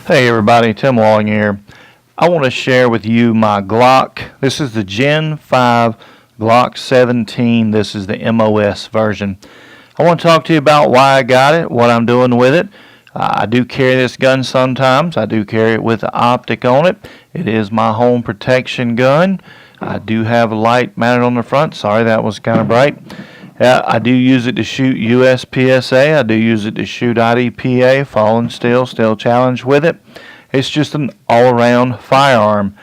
Hey everybody, Tim Walling here. I want to share with you my Glock. This is the Gen 5 Glock 17. This is the MOS version. I want to talk to you about why I got it, what I'm doing with it. I do carry this gun sometimes. I do carry it with the optic on it. It is my home protection gun. I do have a light mounted on the front. Sorry, that was kind of bright. I do use it to shoot USPSA. I do use it to shoot IDPA, Fallen Steel Challenge with it. It's just an all-around firearm.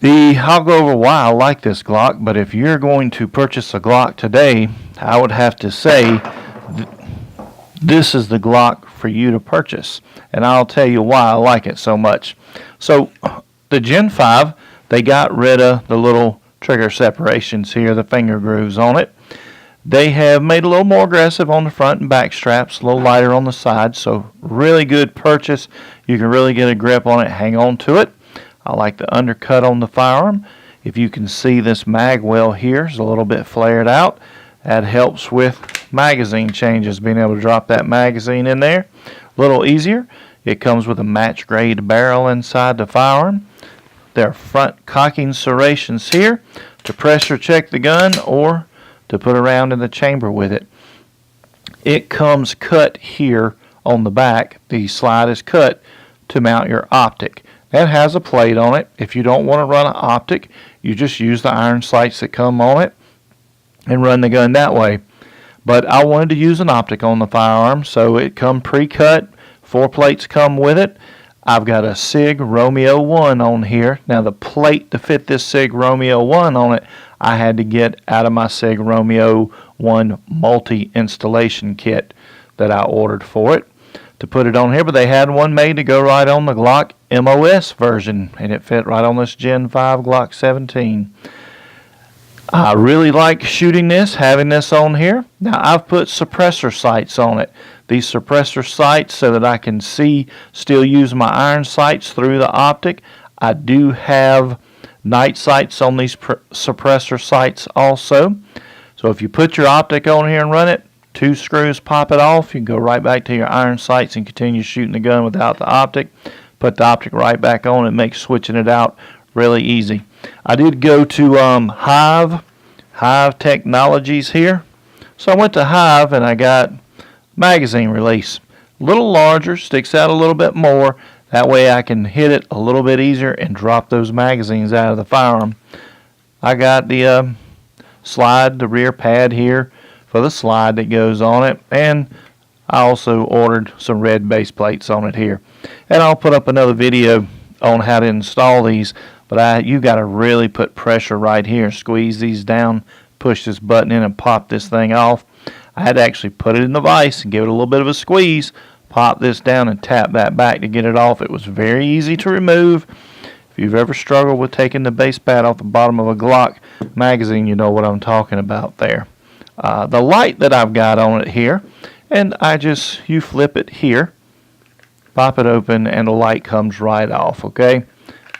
I'll go over why I like this Glock, but if you're going to purchase a Glock today, I would have to say this is the Glock for you to purchase, and I'll tell you why I like it so much. So the Gen 5, they got rid of the little trigger separations here, the finger grooves on it. They have made it a little more aggressive on the front and back straps, a little lighter on the side, so really good purchase. You can really get a grip on it, hang on to it. I like the undercut on the firearm. If you can see, this mag well here is a little bit flared out. That helps with magazine changes, being able to drop that magazine in there a little easier. It comes with a match grade barrel inside the firearm. There are front cocking serrations here to pressure check the gun or to put around in the chamber with it. It comes cut here on the back. The slide is cut to mount your optic. That has a plate on it. If you don't want to run an optic, you just use the iron sights that come on it and run the gun that way. But I wanted to use an optic on the firearm, so it come pre-cut. 4 plates come with it. I've got a SIG Romeo 1 on here. Now the plate to fit this SIG Romeo 1 on it, I had to get out of my SIG Romeo 1 multi-installation kit that I ordered for it to put it on here. But they had one made to go right on the Glock MOS version, and it fit right on this Gen 5 Glock 17. I really like shooting this, having this on here. Now I've put suppressor sights on it. These suppressor sights so that I can still use my iron sights through the optic. I do have night sights on these suppressor sights also. So if you put your optic on here and run it, 2 screws pop it off. You can go right back to your iron sights and continue shooting the gun without the optic. Put the optic right back on. It makes switching it out really easy. I did go to Hive Technologies here. So I went to Hive and I got magazine release. A little larger, sticks out a little bit more. That way I can hit it a little bit easier and drop those magazines out of the firearm. I got the slide, the rear pad here for the slide that goes on it, and I also ordered some red base plates on it here. And I'll put up another video on how to install these, but you got to really put pressure right here, squeeze these down, push this button in and pop this thing off. I had to actually put it in the vise and give it a little bit of a squeeze, pop this down and tap that back to get it off. It was very easy to remove. If you've ever struggled with taking the base pad off the bottom of a Glock magazine, you know what I'm talking about there. The light that I've got on it here, and you flip it here, pop it open, and the light comes right off, okay?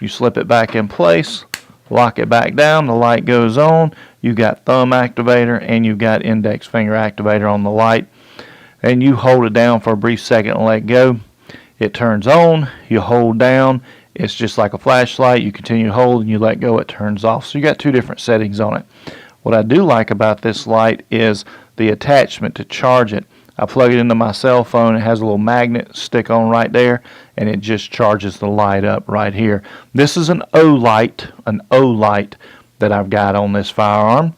You slip it back in place, lock it back down, the light goes on. You got thumb activator and you got index finger activator on the light. And you hold it down for a brief second and let go. It turns on, you hold down, it's just like a flashlight. You continue to hold and you let go, it turns off. So you got 2 different settings on it. What I do like about this light is the attachment to charge it. I plug it into my cell phone. It has a little magnet stick on right there, and it just charges the light up right here. This is an Olight that I've got on this firearm.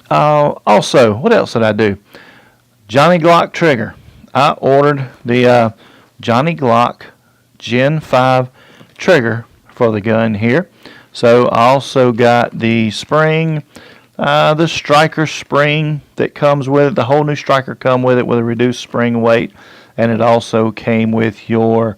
Also, what else did I do? Johnny Glock trigger. I ordered the Johnny Glock Gen 5 trigger for the gun here. So I also got the spring, the striker spring that comes with it. The whole new striker come with it with a reduced spring weight, and it also came with your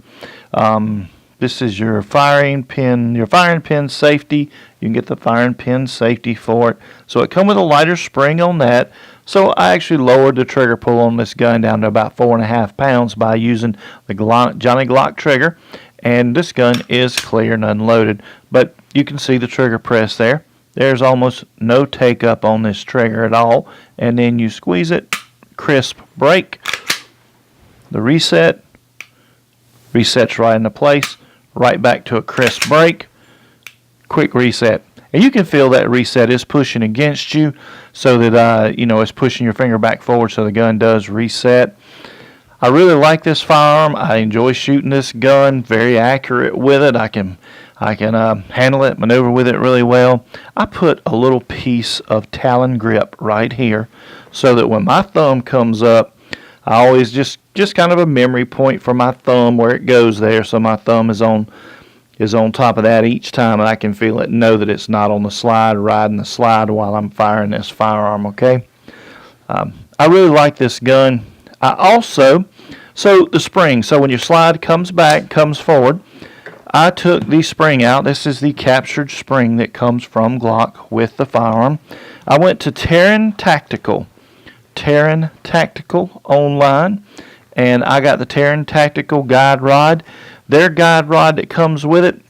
this is your firing pin safety. You can get the firing pin safety for it. So it come with a lighter spring on that. So I actually lowered the trigger pull on this gun down to about 4.5 pounds by using the Johnny Glock trigger. And this gun is clear and unloaded, but you can see the trigger press there. There's almost no take up on this trigger at all. And then you squeeze it, crisp break, the reset, resets right into place, right back to a crisp break, quick reset. And you can feel that reset is pushing against you, so that it's pushing your finger back forward, so the gun does reset. I really like this firearm. I enjoy shooting this gun. Very accurate with it. I can handle it, maneuver with it really well. I put a little piece of Talon grip right here, so that when my thumb comes up, I always just kind of a memory point for my thumb where it goes there, so my thumb is on top of that each time, and I can feel it, know that it's not on the slide, riding the slide while I'm firing this firearm, okay? I really like this gun. So the spring, so when your slide comes forward, I took the spring out. This is the captured spring that comes from Glock with the firearm. I went to Terran Tactical online, and I got the Terran Tactical guide rod. Their guide rod that comes with it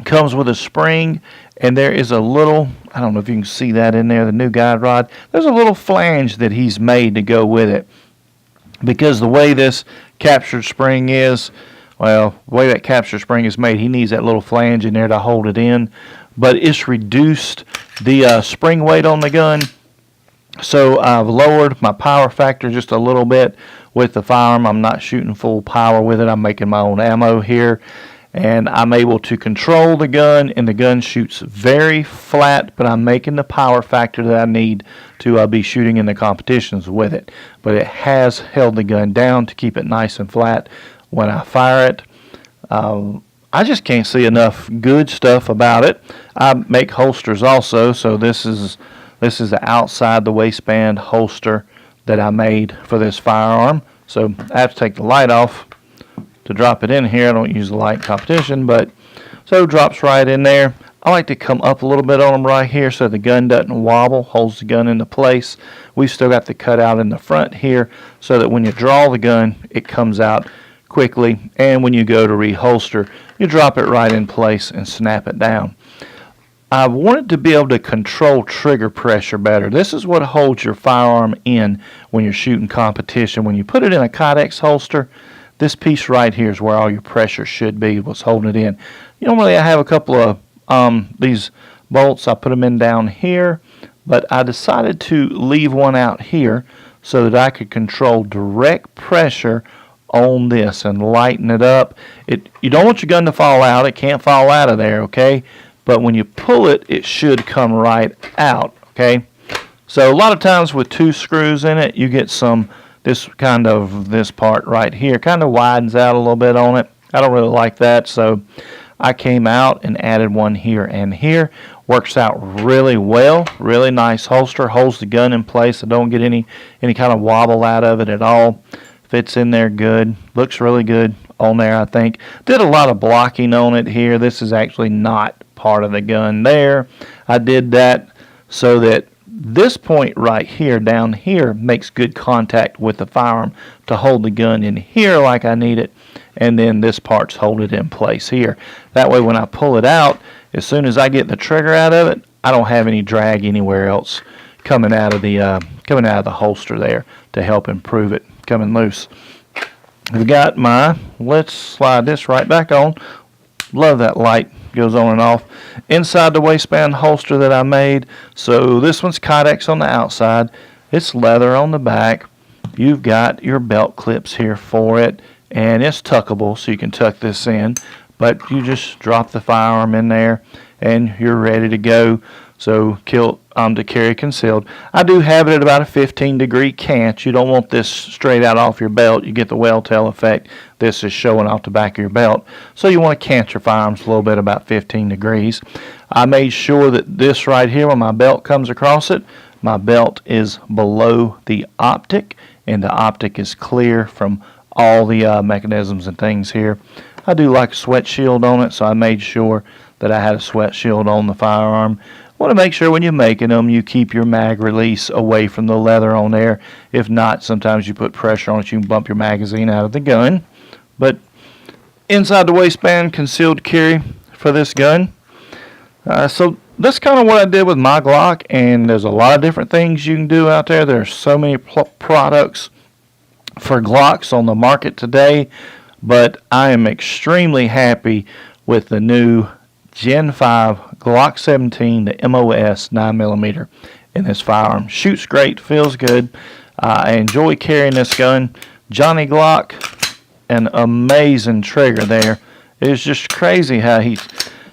comes with a spring, and there is a little, I don't know if you can see that in there, the new guide rod. There's a little flange that he's made to go with it, because the way this captured spring is, well, the way that captured spring is made, he needs that little flange in there to hold it in, but it's reduced the spring weight on the gun. So I've lowered my power factor just a little bit with the firearm. I'm not shooting full power with it. I'm making my own ammo here, and I'm able to control the gun, and the gun shoots very flat, but I'm making the power factor that I need to be shooting in the competitions with it. But it has held the gun down to keep it nice and flat when I fire it. I just can't see enough good stuff about it. I make holsters also, so this is the outside the waistband holster that I made for this firearm. So I have to take the light off to drop it in here. I don't use the light in competition, but so it drops right in there. I like to come up a little bit on them right here so the gun doesn't wobble, holds the gun into place. We've still got the cutout in the front here so that when you draw the gun, it comes out quickly, and when you go to reholster, you drop it right in place and snap it down. I wanted to be able to control trigger pressure better. This is what holds your firearm in when you're shooting competition. When you put it in a Kydex holster, this piece right here is where all your pressure should be, what's holding it in. Normally I have a couple of these bolts. I put them in down here, but I decided to leave one out here so that I could control direct pressure on this and lighten it up. You don't want your gun to fall out. It can't fall out of there, okay? But when you pull it, it should come right out, okay? So a lot of times with two screws in it, you get this part right here kind of widens out a little bit on it. I don't really like that, so I came out and added one here and here. Works out really well. Really nice holster. Holds the gun in place. I don't get any kind of wobble out of it at all. Fits in there good. Looks really good on there, I think. Did a lot of blocking on it here. This is actually not part of the gun there. I did that so that this point right here, down here, makes good contact with the firearm to hold the gun in here like I need it, and then this part's hold it in place here. That way when I pull it out, as soon as I get the trigger out of it, I don't have any drag anywhere else coming out of the holster there to help improve it coming loose. I've got let's slide this right back on. Love that light, goes on and off. Inside the waistband holster that I made, so this one's Kydex on the outside, it's leather on the back. You've got your belt clips here for it, and it's tuckable, so you can tuck this in, but you just drop the firearm in there and you're ready to go. So to carry concealed. I do have it at about a 15-degree cant. You don't want this straight out off your belt. You get the well tail effect. This is showing off the back of your belt. So you want to cant your firearms a little bit, about 15 degrees. I made sure that this right here, when my belt comes across it, my belt is below the optic, and the optic is clear from all the mechanisms and things here. I do like a sweat shield on it, so I made sure that I had a sweat shield on the firearm. Want to make sure when you're making them, you keep your mag release away from the leather on there. If not, sometimes you put pressure on it, you can bump your magazine out of the gun. But inside the waistband, concealed carry for this gun. So that's kind of what I did with my Glock, and there's a lot of different things you can do out there. There's so many products for Glocks on the market today, but I am extremely happy with the new Gen 5 Glock 17, the MOS 9mm in this firearm. Shoots great, feels good. I enjoy carrying this gun. Johnny Glock, an amazing trigger there. It's just crazy how he's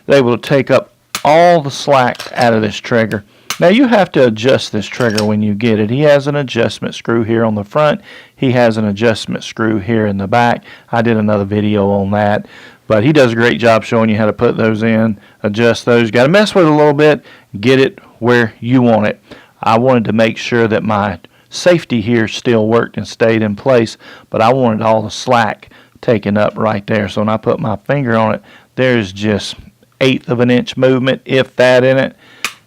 able to take up all the slack out of this trigger. Now you have to adjust this trigger when you get it. He has an adjustment screw here on the front. He has an adjustment screw here in the back. I did another video on that, but he does a great job showing you how to put those in, adjust those. Got to mess with it a little bit, get it where you want it. I wanted to make sure that my safety here still worked and stayed in place, but I wanted all the slack taken up right there. So when I put my finger on it, there's just 1/8 of an inch movement, if that, in it,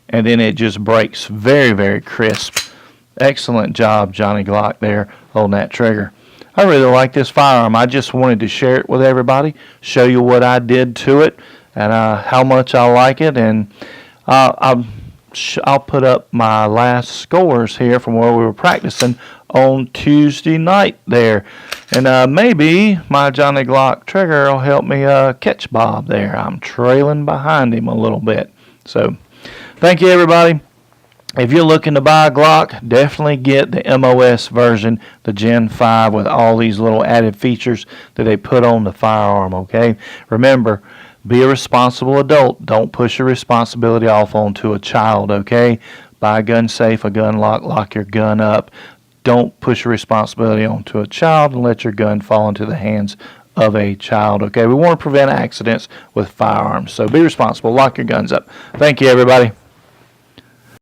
and then it just breaks very, very crisp. Excellent job, Johnny Glock, there on that trigger. I really like this firearm. I just wanted to share it with everybody, show you what I did to it and how much I like it. And I'll put up my last scores here from where we were practicing on Tuesday night there. And maybe my Johnny Glock trigger will help me catch Bob there. I'm trailing behind him a little bit. So thank you, everybody. If you're looking to buy a Glock, definitely get the MOS version, the Gen 5, with all these little added features that they put on the firearm, okay? Remember, be a responsible adult. Don't push your responsibility off onto a child, okay? Buy a gun safe, a gun lock, lock your gun up. Don't push your responsibility onto a child and let your gun fall into the hands of a child, okay? We want to prevent accidents with firearms, so be responsible. Lock your guns up. Thank you, everybody.